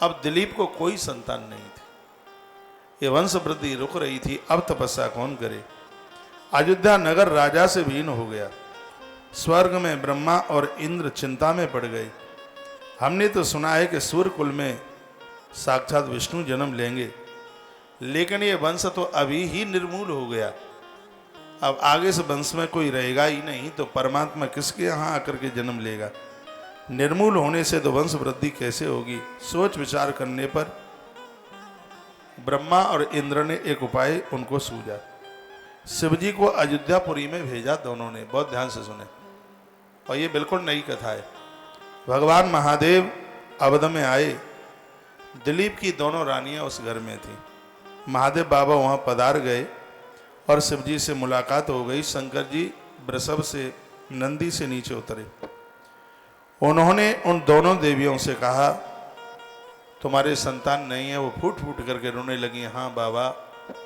अब दिलीप को कोई संतान नहीं थी। ये वंश वृद्धि रुक रही थी। अब तपस्या कौन करे। अयोध्या नगर राजा से विहीन हो गया। स्वर्ग में ब्रह्मा और इंद्र चिंता में पड़ गए। हमने तो सुना है कि सूर्य कुल में साक्षात विष्णु जन्म लेंगे, लेकिन ये वंश तो अभी ही निर्मूल हो गया। अब आगे से वंश में कोई रहेगा ही नहीं, तो परमात्मा किसके यहाँ आकर के जन्म लेगा। निर्मूल होने से तो वंश वृद्धि कैसे होगी। सोच विचार करने पर ब्रह्मा और इंद्र ने एक उपाय उनको सूझा। शिवजी को अयोध्यापुरी में भेजा दोनों ने। बहुत ध्यान से सुने, और ये बिल्कुल नई कथा है। भगवान महादेव अवध में आए। दिलीप की दोनों रानियां उस घर में थी। महादेव बाबा वहां पधार गए और शिवजी से मुलाकात हो गई। शंकर जी वृषभ से, नंदी से नीचे उतरे। उन्होंने उन दोनों देवियों से कहा, तुम्हारे संतान नहीं है। वो फूट फूट करके रोने लगी। हाँ बाबा,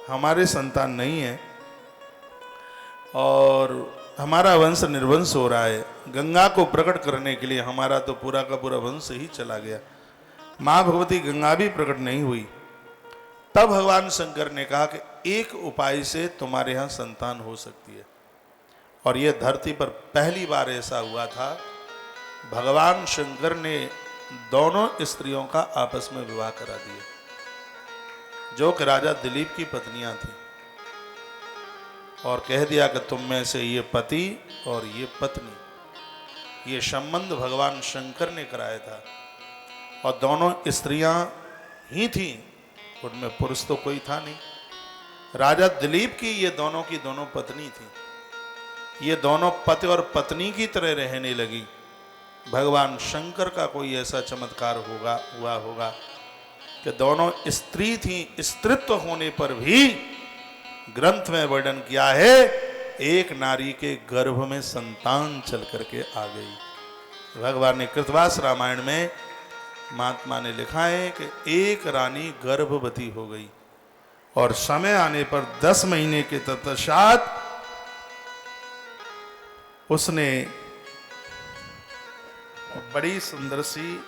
हमारे संतान नहीं है और हमारा वंश निर्वंश हो रहा है। गंगा को प्रकट करने के लिए हमारा तो पूरा का पूरा वंश ही चला गया। माँ भगवती गंगा भी प्रकट नहीं हुई। तब भगवान शंकर ने कहा कि एक उपाय से तुम्हारे यहाँ संतान हो सकती है। और यह धरती पर पहली बार ऐसा हुआ था। भगवान शंकर ने दोनों स्त्रियों का आपस में विवाह करा दिया, जो कि राजा दिलीप की पत्नियां थी, और कह दिया कि तुम में से ये पति और ये पत्नी। ये संबंध भगवान शंकर ने कराया था। और दोनों स्त्रियां ही थीं, उनमें पुरुष तो कोई था नहीं। राजा दिलीप की दोनों पत्नी थी। ये दोनों पति और पत्नी की तरह रहने लगी। भगवान शंकर का कोई ऐसा चमत्कार हुआ होगा कि दोनों स्त्री थी। स्त्रीत्व होने पर भी ग्रंथ में वर्णन किया है, एक नारी के गर्भ में संतान चल करके आ गई। भगवान ने कृतवास रामायण में महात्मा ने लिखा है कि एक रानी गर्भवती हो गई और समय आने पर 10 महीने के तत्पश्चात उसने बड़ी सुंदर सी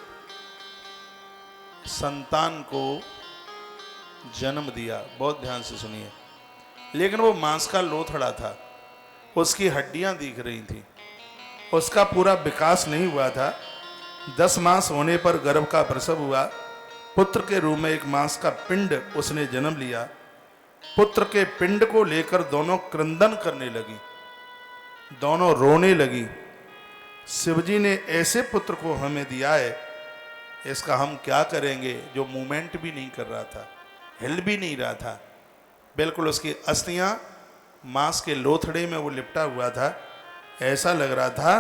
संतान को जन्म दिया। बहुत ध्यान से सुनिए। लेकिन वो मांस का लोथड़ा था, उसकी हड्डियां दिख रही थी, उसका पूरा विकास नहीं हुआ था। 10 मास होने पर गर्भ का प्रसव हुआ। पुत्र के रूप में एक मांस का पिंड उसने जन्म लिया। पुत्र के पिंड को लेकर दोनों क्रंदन करने लगी, दोनों रोने लगी। शिवजी ने ऐसे पुत्र को हमें दिया है, इसका हम क्या करेंगे। जो मूवमेंट भी नहीं कर रहा था, हिल भी नहीं रहा था, बिल्कुल उसकी अस्थियां मांस के लोथड़े में वो लिपटा हुआ था। ऐसा लग रहा था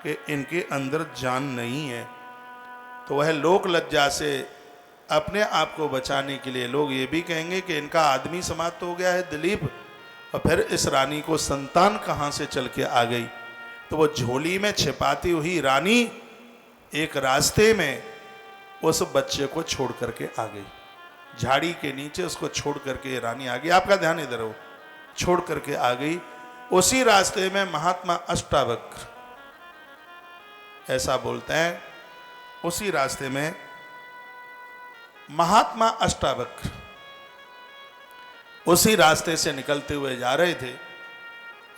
कि इनके अंदर जान नहीं है। तो वह लोक लज्जा से अपने आप को बचाने के लिए लोग ये भी कहेंगे कि इनका आदमी समाप्त हो गया है दिलीप, और फिर इस रानी को संतान कहाँ से चल के आ गई। तो वो झोली में छिपाती हुई रानी एक रास्ते में उस बच्चे को छोड़ करके आ गई। झाड़ी के नीचे उसको छोड़ करके रानी आ गई। आपका ध्यान इधर हो। छोड़ करके आ गई। उसी रास्ते में महात्मा अष्टावक्र, ऐसा बोलते हैं, उसी रास्ते में महात्मा अष्टावक्र उसी रास्ते से निकलते हुए जा रहे थे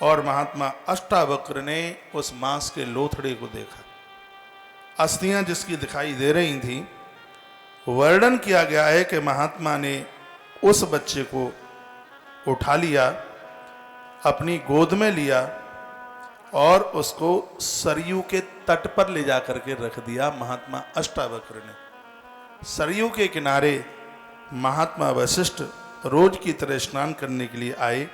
और महात्मा अष्टावक्र ने उस मांस के लोथड़े को देखा। अस्थियां जिसकी दिखाई दे रही थी। वर्णन किया गया है कि महात्मा ने उस बच्चे को उठा लिया, अपनी गोद में लिया और उसको सरयू के तट पर ले जाकर के रख दिया। महात्मा अष्टावक्र ने सरयू के किनारे महात्मा वशिष्ठ रोज की तरह स्नान करने के लिए आए।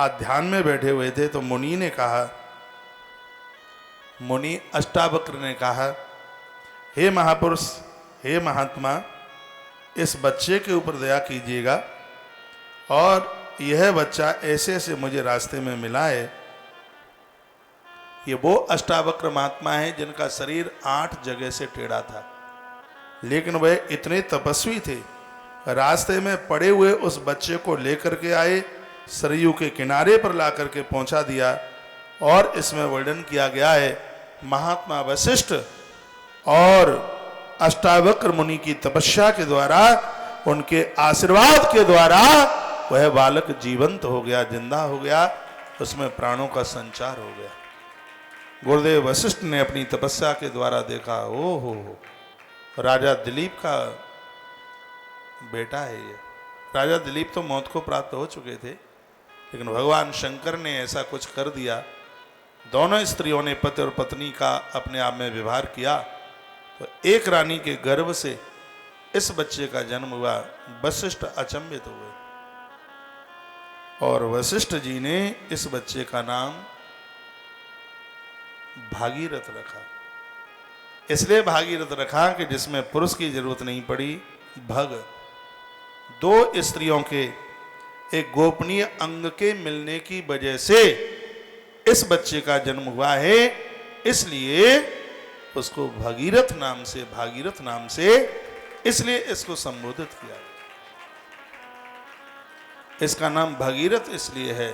आज ध्यान में बैठे हुए थे तो मुनि ने कहा, मुनि अष्टावक्र ने कहा, हे महापुरुष, हे महात्मा, इस बच्चे के ऊपर दया कीजिएगा। और यह बच्चा ऐसे ऐसे मुझे रास्ते में मिला है। ये वो अष्टावक्र महात्मा है जिनका शरीर 8 जगह से टेढ़ा था, लेकिन वह इतने तपस्वी थे। रास्ते में पड़े हुए उस बच्चे को लेकर के आए, सरयू के किनारे पर ला करके पहुंचा दिया। और इसमें वर्णन किया गया है, महात्मा वशिष्ठ और अष्टावक्र मुनि की तपस्या के द्वारा, उनके आशीर्वाद के द्वारा वह बालक जीवंत हो गया, जिंदा हो गया, उसमें प्राणों का संचार हो गया। गुरुदेव वशिष्ठ ने अपनी तपस्या के द्वारा देखा, ओ हो राजा दिलीप का बेटा है ये। राजा दिलीप तो मौत को प्राप्त हो चुके थे, लेकिन भगवान शंकर ने ऐसा कुछ कर दिया, दोनों स्त्रियों ने पति और पत्नी का अपने आप में व्यवहार किया, तो एक रानी के गर्भ से इस बच्चे का जन्म हुआ। वशिष्ठ अचंभित हुए और वशिष्ठ जी ने इस बच्चे का नाम भागीरथ रखा। इसलिए भागीरथ रखा कि जिसमें पुरुष की जरूरत नहीं पड़ी, भग, दो स्त्रियों के एक गोपनीय अंग के मिलने की वजह से इस बच्चे का जन्म हुआ है, इसलिए उसको भगीरथ नाम से, भागीरथ नाम से इसलिए इसको संबोधित किया। इसका नाम भगीरथ इसलिए है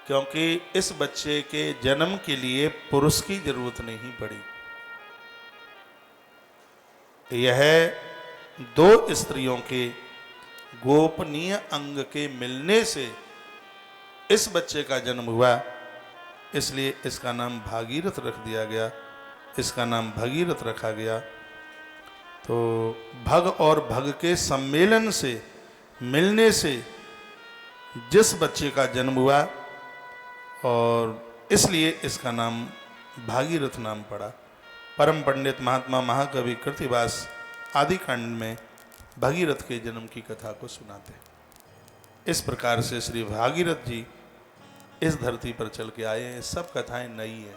क्योंकि इस बच्चे के जन्म के लिए पुरुष की जरूरत नहीं पड़ी। यह दो स्त्रियों के गोपनीय अंग के मिलने से इस बच्चे का जन्म हुआ, इसलिए इसका नाम भागीरथ रख दिया गया, इसका नाम भगीरथ रखा गया। तो भग और भग के सम्मेलन से, मिलने से जिस बच्चे का जन्म हुआ, और इसलिए इसका नाम भागीरथ नाम पड़ा। परम पंडित महात्मा महाकवि कृतिवास आदि कांड में भगीरथ के जन्म की कथा को सुनाते हैं। इस प्रकार से श्री भागीरथ जी इस धरती पर चल के आए हैं। सब कथाएं नई हैं।